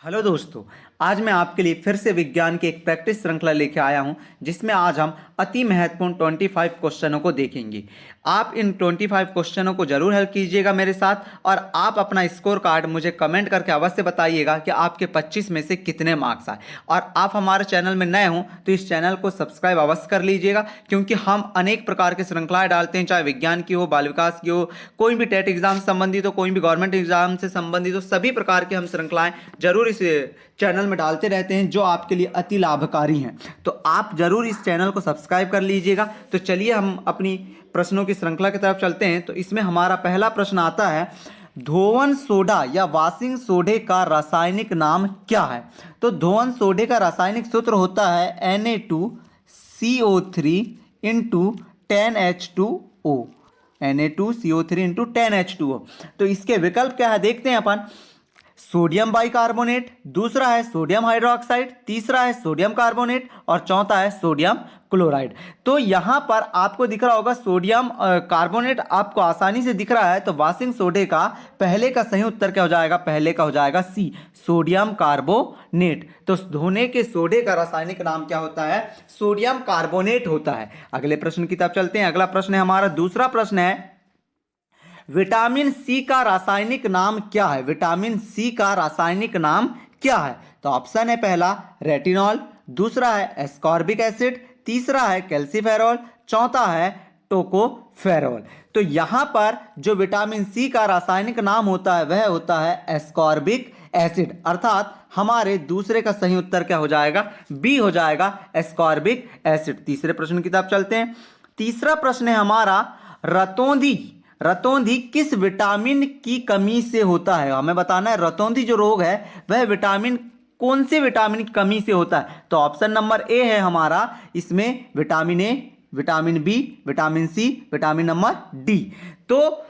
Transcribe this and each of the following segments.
Hello दोस्तों। आज मैं आपके लिए फिर से विज्ञान की एक प्रैक्टिस श्रृंखला लेके आया हूं, जिसमें आज हम अति महत्वपूर्ण 25 क्वेश्चनों को देखेंगे। आप इन 25 क्वेश्चनों को जरूर हल कीजिएगा मेरे साथ, और आप अपना स्कोर कार्ड मुझे कमेंट करके अवश्य बताइएगा कि आपके 25 में से कितने मार्क्स आए। और आप हमारे चैनल में नए हों तो इस चैनल को सब्सक्राइब अवश्य कर लीजिएगा, क्योंकि हम अनेक प्रकार की श्रृंखलाएं डालते हैं, चाहे विज्ञान की हो, बाल विकास की हो, कोई भी टेट एग्जाम से संबंधित हो, कोई भी गवर्नमेंट एग्जाम से संबंधित हो, सभी प्रकार की हम श्रृंखलाएं जरूर इस चैनल में डालते रहते हैं, जो आपके लिए अति लाभकारी हैं। तो आप जरूर इस चैनल को सब्सक्राइब कर लीजिएगा। तो चलिए हम अपनी प्रश्नों की श्रृंखला की तरफ चलते हैं। तो इसमें हमारा पहला प्रश्न आता है, धोवन सोडा या वाशिंग सोडे का रासायनिक नाम क्या है? तो धोवन सोडे का रासायनिक सूत्र होता है Na2CO3 into 10H2O। Na2CO3 into 10H2O। तो इसके विकल्प क्या है देखते हैं अपन। सोडियम बाइकार्बोनेट, दूसरा है सोडियम हाइड्रोक्साइड, तीसरा है सोडियम कार्बोनेट और चौथा है सोडियम क्लोराइड। तो यहां पर आपको दिख रहा होगा सोडियम कार्बोनेट आपको आसानी से दिख रहा है। तो वाशिंग सोडे का पहले का सही उत्तर क्या हो जाएगा? पहले का हो जाएगा सी, सोडियम कार्बोनेट। तो धोने के सोडे का रासायनिक नाम क्या होता है? सोडियम कार्बोनेट होता है। अगले प्रश्न की तरफ चलते हैं। अगला प्रश्न है हमारा, दूसरा प्रश्न है, विटामिन सी का रासायनिक नाम क्या है? विटामिन सी का रासायनिक नाम क्या है? तो ऑप्शन है पहला रेटिनॉल, दूसरा है एस्कॉर्बिक एसिड, तीसरा है कैल्सीफेरॉल, चौथा है टोकोफेरॉल। तो यहां पर जो विटामिन सी का रासायनिक नाम होता है वह होता है एस्कॉर्बिक एसिड, अर्थात हमारे दूसरे का सही उत्तर क्या हो जाएगा? बी हो जाएगा, एस्कॉर्बिक एसिड। तीसरे प्रश्न की तरफ चलते हैं। तीसरा प्रश्न है हमारा, रतौंधी रतौंधी किस विटामिन की कमी से होता है? हमें बताना है रतौंधी जो रोग है वह विटामिन कौन से विटामिन की कमी से होता है? तो ऑप्शन नंबर ए है हमारा इसमें vitamin A, vitamin B, vitamin C, vitamin number D. तो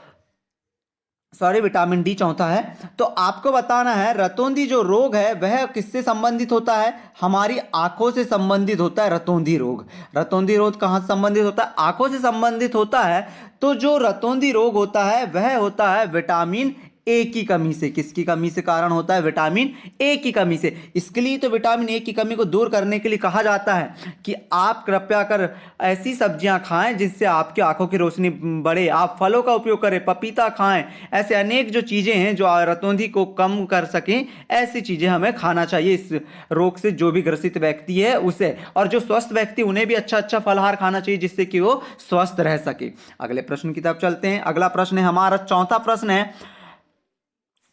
सॉरी, विटामिन डी चौथा है। तो आपको बताना है रतौंधी जो रोग है वह किससे संबंधित होता है? हमारी आंखों से संबंधित होता है रतौंधी रोग। रतौंधी रोग कहां से संबंधित होता है? आंखों से संबंधित होता है। तो जो रतौंधी रोग होता है वह होता है विटामिन ए की कमी से। किसकी कमी से कारण होता है? विटामिन ए की कमी से। इसके लिए तो विटामिन ए की कमी को दूर करने के लिए कहा जाता है कि आप कृपया कर ऐसी सब्जियां खाएं जिससे आपकी आंखों की रोशनी बढ़े, आप फलों का उपयोग करें, पपीता खाएं। ऐसे अनेक जो चीजें हैं जो रतौंधी को कम कर सकें, ऐसी चीजें हमें खाना चाहिए इस रोग से जो भी ग्रसित व्यक्ति है उसे। और जो स्वस्थ व्यक्ति उन्हें भी अच्छा अच्छा फलाहार खाना चाहिए जिससे कि वो स्वस्थ रह सके। अगले प्रश्न की तरफ चलते हैं। अगला प्रश्न है हमारा, चौथा प्रश्न है।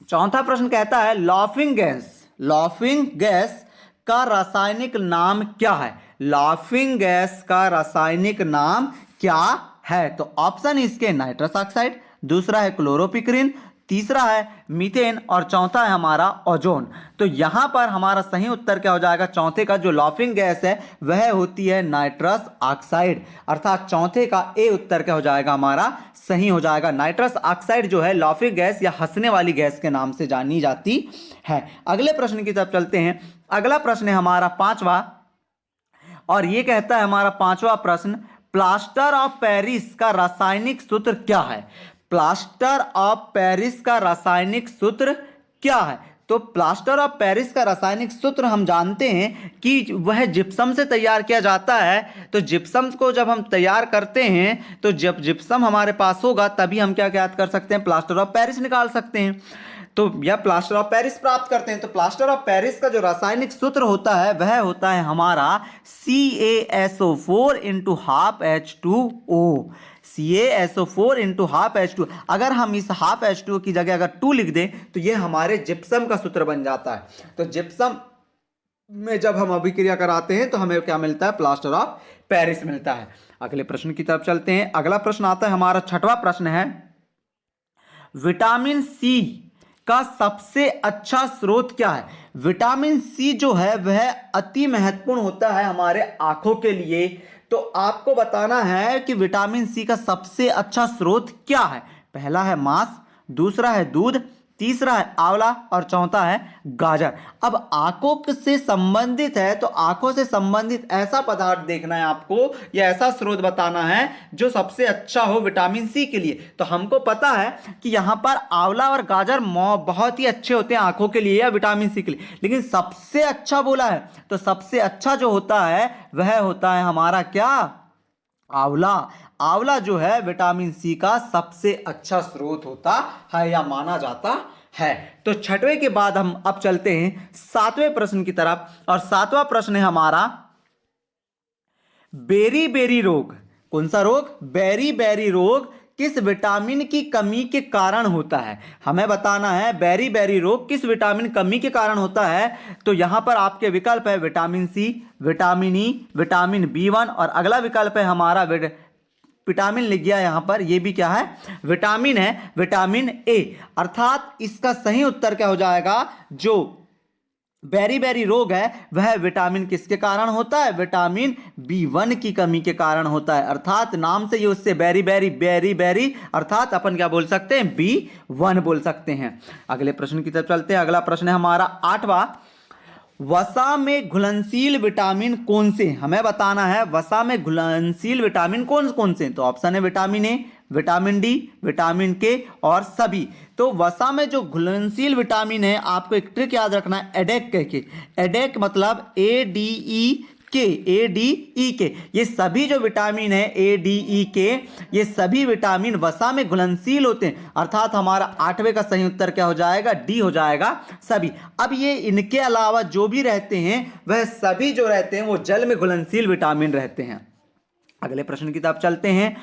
चौथा प्रश्न कहता है, लाफिंग गैस का रासायनिक नाम क्या है? लाफिंग गैस का रासायनिक नाम क्या है? तो ऑप्शन इसके नाइट्रस ऑक्साइड, दूसरा है क्लोरोपिक्रिन, तीसरा है मीथेन और चौथा है हमारा ओजोन। तो यहां पर हमारा सही उत्तर क्या हो जाएगा? चौथे का जो लाफिंग गैस है वह होती है नाइट्रस ऑक्साइड, अर्थात चौथे का ए उत्तर क्या हो जाएगा? हमारा सही हो जाएगा। नाइट्रस ऑक्साइड जो है लाफिंग गैस या हंसने वाली गैस के नाम से जानी जाती है। अगले प्रश्न की तरफ चलते हैं। अगला प्रश्न है हमारा पांचवा, और यह कहता है हमारा पांचवा प्रश्न, प्लास्टर ऑफ पेरिस का रासायनिक सूत्र क्या है? प्लास्टर ऑफ पेरिस का रासायनिक सूत्र क्या है? तो प्लास्टर ऑफ पेरिस का रासायनिक सूत्र हम जानते हैं कि वह जिप्सम से तैयार किया जाता है। तो जिप्सम को जब हम तैयार करते हैं तो जब जिप्सम हमारे पास होगा तभी हम क्या याद कर सकते हैं? प्लास्टर ऑफ पेरिस निकाल सकते हैं। तो यह प्लास्टर ऑफ पेरिस प्राप्त करते हैं। तो प्लास्टर ऑफ पेरिस का जो रासायनिक सूत्र होता है वह होता है हमारा CaSO4 into half H2O। CaSO4 into half H2। अगर हम इस हाफ H2O की जगह अगर 2 लिख दें तो यह हमारे जिप्सम का सूत्र बन जाता है। तो जिप्सम में जब हम अभिक्रिया कराते हैं तो हमें क्या मिलता है? प्लास्टर ऑफ पेरिस मिलता है। अगले प्रश्न की तरफ चलते हैं। अगला प्रश्न आता है हमारा, छठवां प्रश्न है, विटामिन सी का सबसे अच्छा स्रोत क्या है? विटामिन सी जो है वह अति महत्वपूर्ण होता है हमारे आंखों के लिए। तो आपको बताना है कि विटामिन सी का सबसे अच्छा स्रोत क्या है? पहला है मांस, दूसरा है दूध, तीसरा है आंवला और चौथा है गाजर। अब आंखों से संबंधित है तो आंखों से संबंधित ऐसा पदार्थ देखना है आपको या ऐसा स्रोत बताना है जो सबसे अच्छा हो विटामिन सी के लिए। तो हमको पता है कि यहाँ पर आंवला और गाजर बहुत ही अच्छे होते हैं आंखों के लिए या विटामिन सी के लिए, लेकिन सबसे अच्छा बोला है तो सबसे अच्छा जो होता है वह होता है हमारा क्या, आंवला। आंवला जो है विटामिन सी का सबसे अच्छा स्रोत होता है या माना जाता है। तो छठवें के बाद हम अब चलते हैं सातवें प्रश्न की तरफ, और सातवां प्रश्न है हमारा बेरी बेरी रोग। कौन सा रोग, बेरी बेरी रोग किस विटामिन की कमी के कारण होता है। हमें बताना है बेरी बेरी रोग किस विटामिन कमी के कारण होता है। तो यहां पर आपके विकल्प है vitamin C, vitamin E, vitamin बी1 और अगला विकल्प है हमारा विटामिन लिख गया यहां पर, ये भी क्या है, विटामिन है, विटामिन ए। अर्थात इसका सही उत्तर क्या हो जाएगा, जो बेरी बेरी रोग है वह विटामिन किसके कारण होता है, विटामिन बी1 की कमी के कारण होता है। अर्थात नाम से ही उससे बेरी बेरी बेरी बेरी अर्थात अपन क्या बोल सकते हैं, बी1 बोल सकते हैं। अगले प्रश्न की तरफ चलते हैं। अगला प्रश्न है हमारा आठवां, वसा में घुलनशील विटामिन कौन से। हमें बताना है वसा में घुलनशील विटामिन कौन कौन से। तो ऑप्शन है vitamin A, vitamin D, vitamin के और सभी। तो वसा में जो घुलनशील विटामिन है आपको एक ट्रिक याद रखना है, एडेक कह के। एडेक मतलब ए डी ई के, ए डी ई के। ये सभी जो विटामिन है ए डी ई के, ये सभी विटामिन वसा में घुलनशील होते हैं। अर्थात हमारा आठवें का सही उत्तर क्या हो जाएगा, डी हो जाएगा, सभी। अब ये इनके अलावा जो भी रहते हैं वह सभी जो रहते हैं वो जल में घुलनशील विटामिन रहते हैं। अगले प्रश्न की तरफ चलते हैं।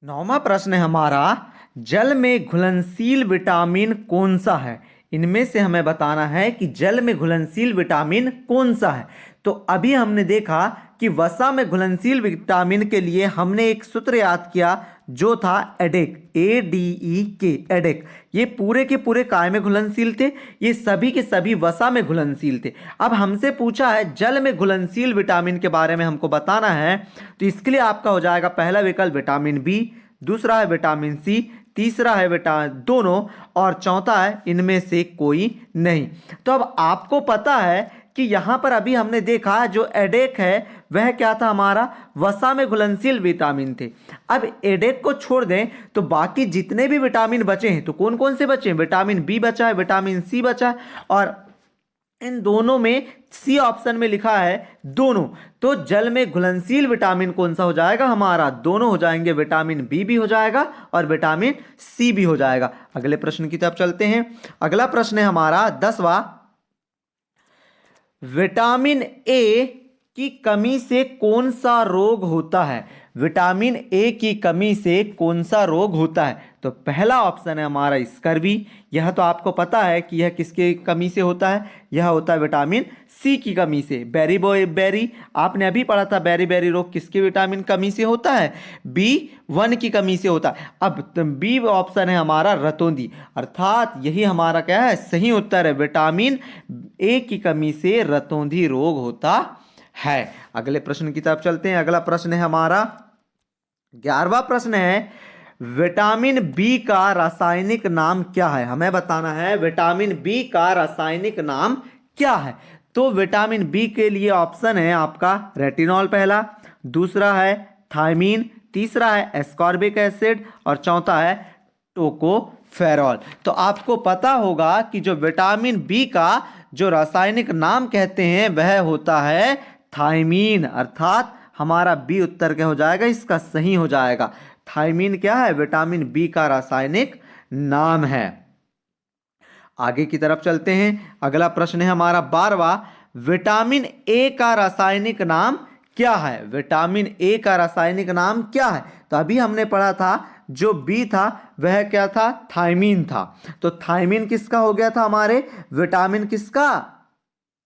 नौवां प्रश्न है हमारा, जल में घुलनशील विटामिन कौन सा है। इनमें से हमें बताना है कि जल में घुलनशील विटामिन कौन सा है। तो अभी हमने देखा कि वसा में घुलनशील विटामिन के लिए हमने एक सूत्र याद किया जो था एडेक, ए डी ई के, एडेक। ये पूरे के पूरे काय में घुलनशील थे, ये सभी के सभी वसा में घुलनशील थे। अब हमसे पूछा है जल में घुलनशील विटामिन के बारे में हमको बताना है, तो इसके लिए आपका हो जाएगा पहला विकल्प विटामिन बी, दूसरा है विटामिन सी, तीसरा है दोनों और चौथा है इनमें से कोई नहीं। तो अब आपको पता है कि यहां पर अभी हमने देखा जो एडेक है वह क्या था, हमारा वसा में घुलनशील विटामिन थे। अब एडेक को छोड़ दें तो बाकी जितने भी विटामिन बचे हैं तो कौन कौन से बचे हैं, विटामिन बी बचा है, विटामिन सी बचा है और इन दोनों में सी ऑप्शन में लिखा है दोनों। तो जल में घुलनशील विटामिन कौन सा हो जाएगा, हमारा दोनों हो जाएंगे, विटामिन बी भी हो जाएगा और विटामिन सी भी हो जाएगा। अगले प्रश्न की तरफ चलते हैं। अगला प्रश्न है हमारा 10वां, विटामिन ए की कमी से कौन सा रोग होता है। विटामिन ए की कमी से कौन सा रोग होता है। तो पहला ऑप्शन है हमारा स्कर्वी। यह तो आपको पता है कि यह किसके कमी से होता है, यह होता है विटामिन सी की कमी से। बेरी आपने अभी पढ़ा था, बेरी बेरी रोग किसके विटामिन कमी से होता है, बी1 की कमी से होता है। अब बी ऑप्शन है हमारा रतौंधी, अर्थात यही हमारा क्या है, सही उत्तर है, विटामिन ए की कमी से रतौंधी रोग होता है। अगले प्रश्न की तरफ चलते हैं। अगला प्रश्न है हमारा 11वां प्रश्न है, विटामिन बी का रासायनिक नाम क्या है। हमें बताना है विटामिन बी का रासायनिक नाम क्या है। तो विटामिन बी के लिए ऑप्शन है आपका रेटिनॉल पहला, दूसरा है थायमीन, तीसरा है एस्कॉर्बिक एसिड और चौथा है टोकोफेरॉल। तो आपको पता होगा कि जो विटामिन बी का जो रासायनिक नाम कहते हैं वह होता है थायमीन। अर्थात हमारा बी उत्तर क्या हो जाएगा, इसका सही हो जाएगा। थायमीन क्या है, विटामिन बी का रासायनिक नाम है। आगे की तरफ चलते हैं। अगला प्रश्न है हमारा 12वां, विटामिन ए का रासायनिक नाम क्या है। विटामिन ए का रासायनिक नाम क्या है। तो अभी हमने पढ़ा था जो बी था वह क्या था, थायमीन था। तो थायमीन किसका हो गया था, हमारे विटामिन किसका,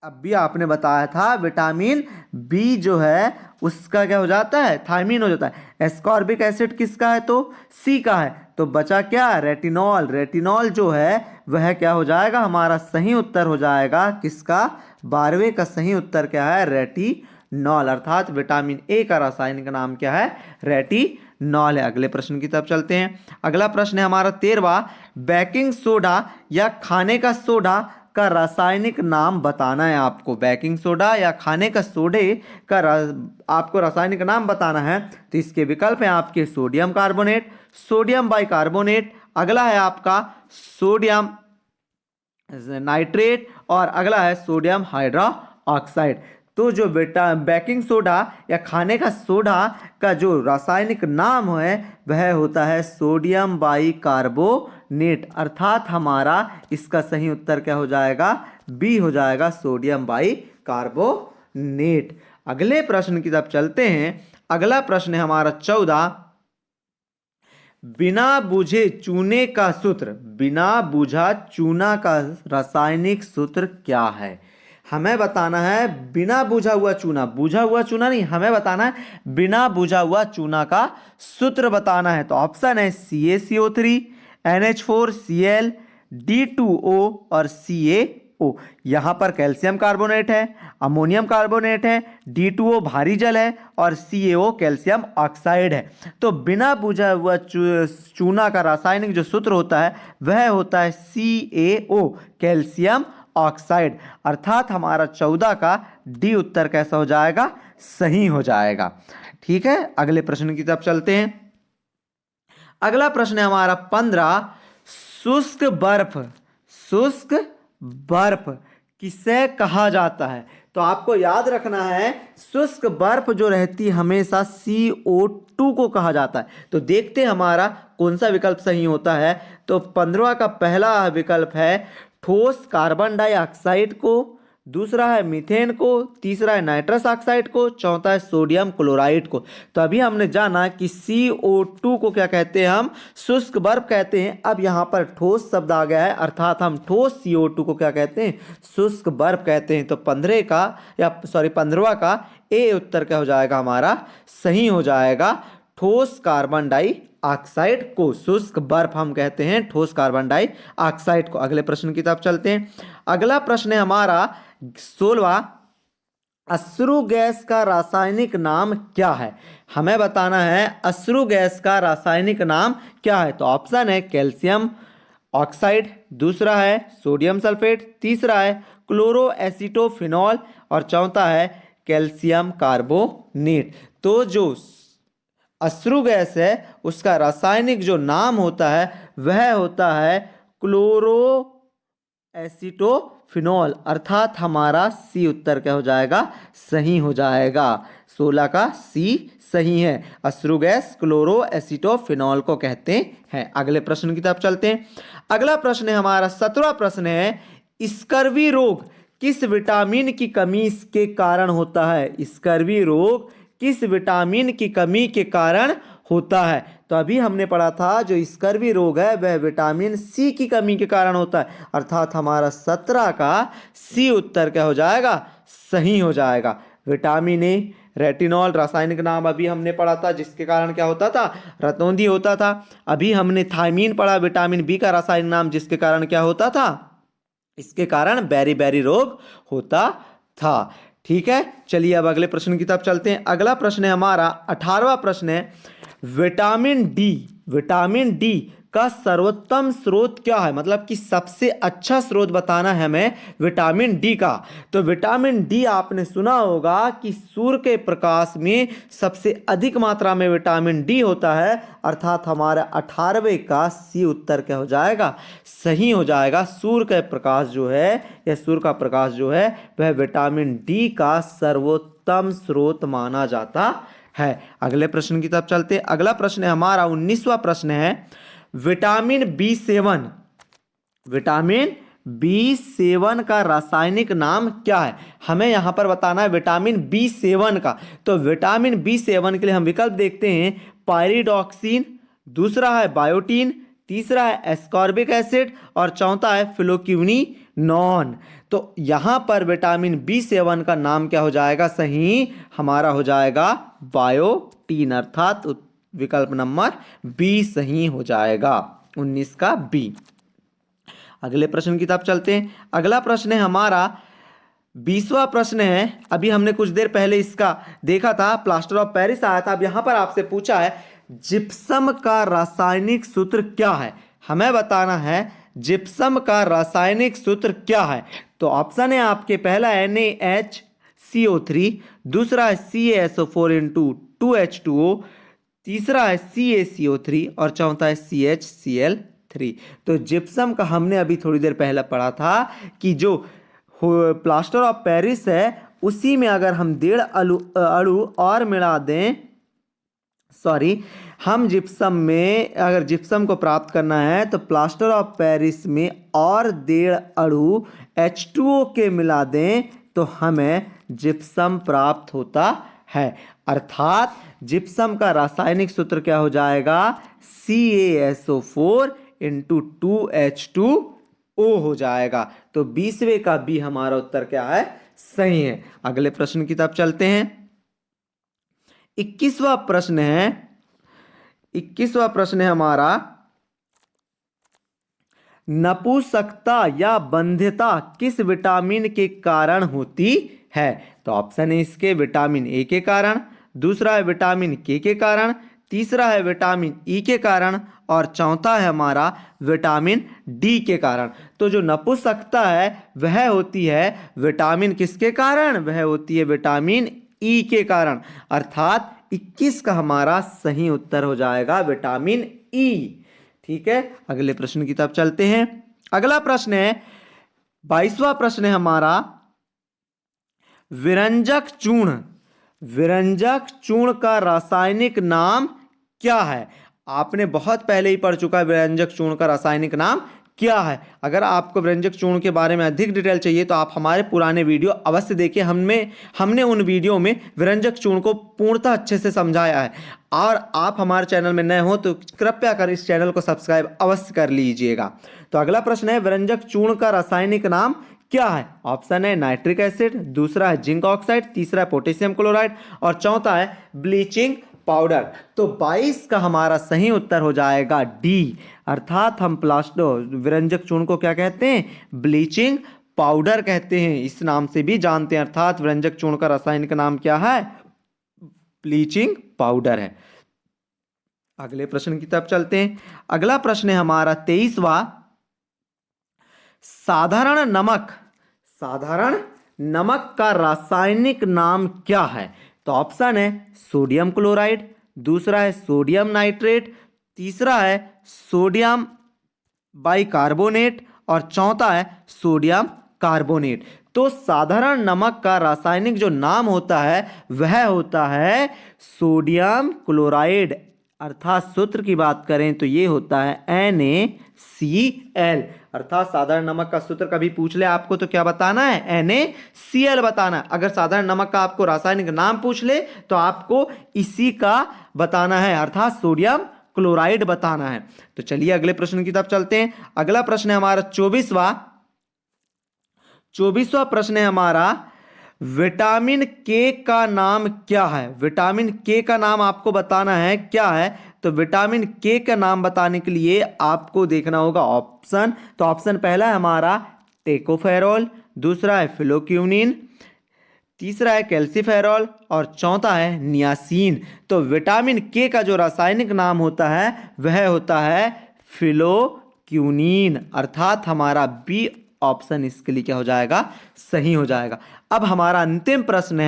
अब भी आपने बताया था विटामिन बी जो है उसका क्या हो जाता है, थायमीन हो जाता है। एस्कॉर्बिक एसिड किसका है, तो सी का है। तो बचा क्या, रेटिनॉल। रेटिनॉल जो है वह क्या हो जाएगा, हमारा सही उत्तर हो जाएगा किसका, 12वें का सही उत्तर क्या है, रेटिनॉल। अर्थात विटामिन ए का रासायनिक नाम क्या है, रेटिनॉल नॉल है। अगले प्रश्न की तरफ चलते हैं। अगला प्रश्न है हमारा 13वां, बेकिंग सोडा या खाने का सोडा का रासायनिक नाम बताना है आपको। बेकिंग सोडा या खाने का सोडे का आपको रासायनिक नाम बताना है। तो इसके विकल्प हैं आपके सोडियम कार्बोनेट, सोडियम बाइकार्बोनेट, अगला है आपका सोडियम नाइट्रेट और अगला है सोडियम हाइड्रोक्साइड। तो जो बेकिंग सोडा या खाने का सोडा का जो रासायनिक नाम है वह होता है सोडियम बाइकार्बोनेट, अर्थात हमारा इसका सही उत्तर क्या हो जाएगा, बी हो जाएगा, सोडियम बाइकार्बोनेट। अगले प्रश्न की तरफ चलते हैं। अगला प्रश्न है हमारा 14, बिना बुझे चूने का सूत्र, बिना बुझा चूना का रासायनिक सूत्र क्या है। हमें बताना है बिना बुझा हुआ चूना, बुझा हुआ चूना नहीं, हमें बताना है बिना बुझा हुआ चूना का सूत्र बताना है। तो ऑप्शन है CaCO3, NH4Cl, D2O और CaO। यहाँ पर कैल्शियम कार्बोनेट है, अमोनियम कार्बोनेट है, D2O भारी जल है और CaO कैल्शियम ऑक्साइड है। तो बिना बुझा हुआ चूना का रासायनिक जो सूत्र होता है वह होता है CaO कैल्शियम ऑक्साइड, अर्थात हमारा 14 का डी उत्तर कैसा हो जाएगा, सही हो जाएगा। ठीक है, अगले प्रश्न की तरफ चलते हैं। अगला प्रश्न है हमारा 15, शुष्क बर्फ, शुष्क बर्फ किसे कहा जाता है। तो आपको याद रखना है शुष्क बर्फ जो रहती है हमेशा CO2 को कहा जाता है। तो देखते हैं हमारा कौन सा विकल्प सही होता है। तो 15 का पहला विकल्प है ठोस कार्बन डाइऑक्साइड को, दूसरा है मीथेन को, तीसरा है नाइट्रस ऑक्साइड को, चौथा है सोडियम क्लोराइड को। तो अभी हमने जाना कि CO2 को क्या कहते हैं, हम शुष्क बर्फ कहते हैं। अब यहाँ पर ठोस शब्द आ गया है, अर्थात हम ठोस CO2 को क्या कहते हैं, शुष्क बर्फ कहते हैं। तो 15 का ए उत्तर क्या हो जाएगा, हमारा सही हो जाएगा, ठोस कार्बन डाइऑक्साइड को शुष्क बर्फ हम कहते हैं, ठोस कार्बन डाइऑक्साइड को। अगले प्रश्न की तरफ चलते हैं। अगला प्रश्न है हमारा 16, अश्रु गैस का रासायनिक नाम क्या है। हमें बताना है अश्रु गैस का रासायनिक नाम क्या है। तो ऑप्शन है कैल्शियम ऑक्साइड, दूसरा है सोडियम सल्फेट, तीसरा है क्लोरोएसिटोफिनॉल और चौथा है कैल्शियम कार्बोनेट। तो जो अश्रु गैस है उसका रासायनिक जो नाम होता है वह होता है क्लोरोएसिटोफिनॉल, अर्थात हमारा सी उत्तर क्या हो जाएगा, सही हो जाएगा। 16 का सी सही है, अश्रु गैस क्लोरोएसिटोफिनॉल को कहते हैं। अगले प्रश्न की तरफ चलते हैं। अगला प्रश्न है हमारा 17वां प्रश्न है, स्कर्वी रोग किस विटामिन की कमी के कारण होता है। स्कर्वी रोग किस विटामिन की कमी के कारण होता है। तो अभी हमने पढ़ा था जो स्कर्वी रोग है वह विटामिन सी की कमी के कारण होता है, अर्थात हमारा 17 का सी उत्तर क्या हो जाएगा, सही हो जाएगा। विटामिन ए, रेटिनॉल रासायनिक नाम अभी हमने पढ़ा था जिसके कारण क्या होता था, रतौंधी होता था। अभी हमने थायमीन पढ़ा, विटामिन बी का रासायनिक नाम, जिसके कारण क्या होता था, इसके कारण बेरी रोग होता था। ठीक है, चलिए अब अगले प्रश्न की तरफ चलते हैं। अगला प्रश्न है हमारा 18वां प्रश्न है, विटामिन डी का सर्वोत्तम स्रोत क्या है, मतलब कि सबसे अच्छा स्रोत बताना है हमें विटामिन डी का। तो विटामिन डी आपने सुना होगा कि सूर्य के प्रकाश में सबसे अधिक मात्रा में विटामिन डी होता है, अर्थात हमारा 18वें का सी उत्तर क्या हो जाएगा, सही हो जाएगा। सूर्य का प्रकाश जो है या सूर्य का प्रकाश जो है वह विटामिन डी का सर्वोत्तम स्रोत माना जाता है। अगले प्रश्न की तरफ चलते हैं। अगला प्रश्न है हमारा 19वां प्रश्न है, विटामिन B7 का रासायनिक नाम क्या है। हमें यहां पर बताना है विटामिन B7 का। तो विटामिन B7 के लिए हम विकल्प देखते हैं, पायरिडॉक्सिन, दूसरा है बायोटीन, तीसरा है एस्कॉर्बिक एसिड और चौथा है फ्लोक्यूनिनॉन। तो यहां पर विटामिन B7 का नाम क्या हो जाएगा, सही हमारा हो जाएगा बायोटीन, अर्थात विकल्प नंबर बी सही हो जाएगा, 19 का बी। अगले प्रश्न की तरफ चलते हैं। अगला प्रश्न है हमारा 20वां प्रश्न है। अभी हमने कुछ देर पहले इसका देखा था, प्लास्टर ऑफ पेरिस आया था। अब यहां पर आपसे पूछा है जिप्सम का रासायनिक सूत्र क्या है, हमें बताना है जिप्सम का रासायनिक सूत्र क्या है। तो ऑप्शन है आपके, पहला NaHCO3, दूसरा है CaSO4 इंटू 2H2O, तीसरा है CaCO3 और चौथा है CHCl3। तो जिप्सम का हमने अभी थोड़ी देर पहले पढ़ा था कि जो प्लास्टर ऑफ पेरिस है उसी में अगर हम 1.5 अणु और मिला दें, हम जिप्सम में अगर जिप्सम को प्राप्त करना है तो प्लास्टर ऑफ पेरिस में और 1.5 अणु H2O के मिला दें तो हमें जिप्सम प्राप्त होता है। अर्थात जिप्सम का रासायनिक सूत्र क्या हो जाएगा, CaSO4 इंटू 2H2O हो जाएगा। तो 20वें का बी हमारा उत्तर क्या है, सही है। अगले प्रश्न की तरफ चलते हैं। 21वां प्रश्न है हमारा, नपुंसकता या बंध्यता किस विटामिन के कारण होती है। तो ऑप्शन है इसके, विटामिन ए के कारण, दूसरा है विटामिन के कारण, तीसरा है विटामिन ई के कारण और चौथा है हमारा विटामिन डी के कारण। तो जो नपुंसकता है वह होती है विटामिन किसके कारण, वह होती है विटामिन ई के कारण। अर्थात 21 का हमारा सही उत्तर हो जाएगा विटामिन ई। ठीक है, अगले प्रश्न की तरफ चलते हैं। अगला प्रश्न है 22वां प्रश्न है हमारा, विरंजक चूर्ण का रासायनिक नाम क्या है। आपने बहुत पहले ही पढ़ चुका है विरंजक चूर्ण का रासायनिक नाम क्या है। अगर आपको विरंजक चूर्ण के बारे में अधिक डिटेल चाहिए तो आप हमारे पुराने वीडियो अवश्य देखिए। हमने उन वीडियो में विरंजक चूर्ण को पूर्णतः अच्छे से समझाया है। और आप हमारे चैनल में नए हो तो कृपया कर इस चैनल को सब्सक्राइब अवश्य कर लीजिएगा। तो अगला प्रश्न है, विरंजक चूर्ण का रासायनिक नाम क्या है। ऑप्शन है नाइट्रिक एसिड, दूसरा है जिंक ऑक्साइड, तीसरा है पोटेशियम क्लोराइड और चौथा है ब्लीचिंग पाउडर। तो 22 का हमारा सही उत्तर हो जाएगा डी। अर्थात हम विरंजक चूर्ण को क्या कहते हैं, ब्लीचिंग पाउडर कहते हैं, इस नाम से भी जानते हैं। अर्थात विरंजक चूर्ण का रासायनिक नाम क्या है, ब्लीचिंग पाउडर है। अगले प्रश्न की तरफ चलते हैं। अगला प्रश्न है हमारा 23वां, साधारण नमक का रासायनिक नाम क्या है। तो ऑप्शन है सोडियम क्लोराइड, दूसरा है सोडियम नाइट्रेट, तीसरा है सोडियम बाइकार्बोनेट और चौथा है सोडियम कार्बोनेट। तो साधारण नमक का रासायनिक जो नाम होता है वह होता है सोडियम क्लोराइड। अर्थात सूत्र की बात करें तो ये होता है NaCl। अर्थात साधारण नमक का सूत्र कभी पूछ ले आपको तो क्या बताना है, NaCl बताना है। अगर साधारण नमक का आपको रासायनिक नाम पूछ ले तो आपको इसी का बताना है, अर्थात सोडियम क्लोराइड बताना है। तो चलिए अगले प्रश्न की तरफ चलते हैं। अगला प्रश्न है हमारा 24वां प्रश्न है हमारा, विटामिन के का नाम क्या है। विटामिन के का नाम आपको बताना है क्या है। तो विटामिन के का नाम बताने के लिए आपको देखना होगा ऑप्शन। तो ऑप्शन पहला है हमारा टेकोफेरोल, दूसरा है फिलोक्यूनिन, तीसरा है कैल्सीफेरॉल और चौथा है नियासिन। तो विटामिन के का जो रासायनिक नाम होता है वह होता है फिलोक्यूनिन। अर्थात हमारा बी ऑप्शन इसके लिए क्या हो जाएगा, सही हो जाएगा। अब हमारा अंतिम प्रश्न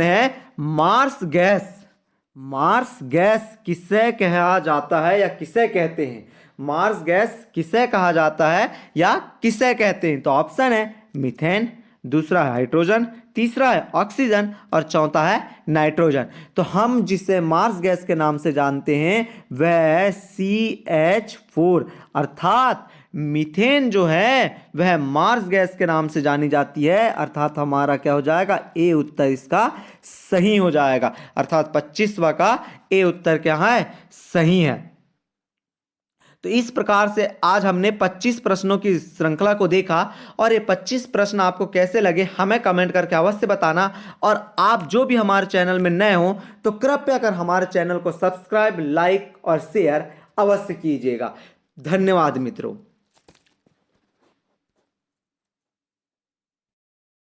है मार्स गैस किसे कहा जाता है या किसे कहते हैं। मार्स गैस किसे कहा जाता है या किसे कहते हैं। तो ऑप्शन है मीथेन, दूसरा है हाइड्रोजन, तीसरा है ऑक्सीजन और चौथा है नाइट्रोजन। तो हम जिसे मार्स गैस के नाम से जानते हैं वह CH4 अर्थात मीथेन जो है वह मार्स गैस के नाम से जानी जाती है। अर्थात हमारा क्या हो जाएगा, ए उत्तर इसका सही हो जाएगा। अर्थात 25वां का ए उत्तर क्या है, सही है। तो इस प्रकार से आज हमने 25 प्रश्नों की श्रृंखला को देखा और ये 25 प्रश्न आपको कैसे लगे हमें कमेंट करके अवश्य बताना। और आप जो भी हमारे चैनल में नए हो तो कृपया कर हमारे चैनल को सब्सक्राइब, लाइक और शेयर अवश्य कीजिएगा। धन्यवाद मित्रों।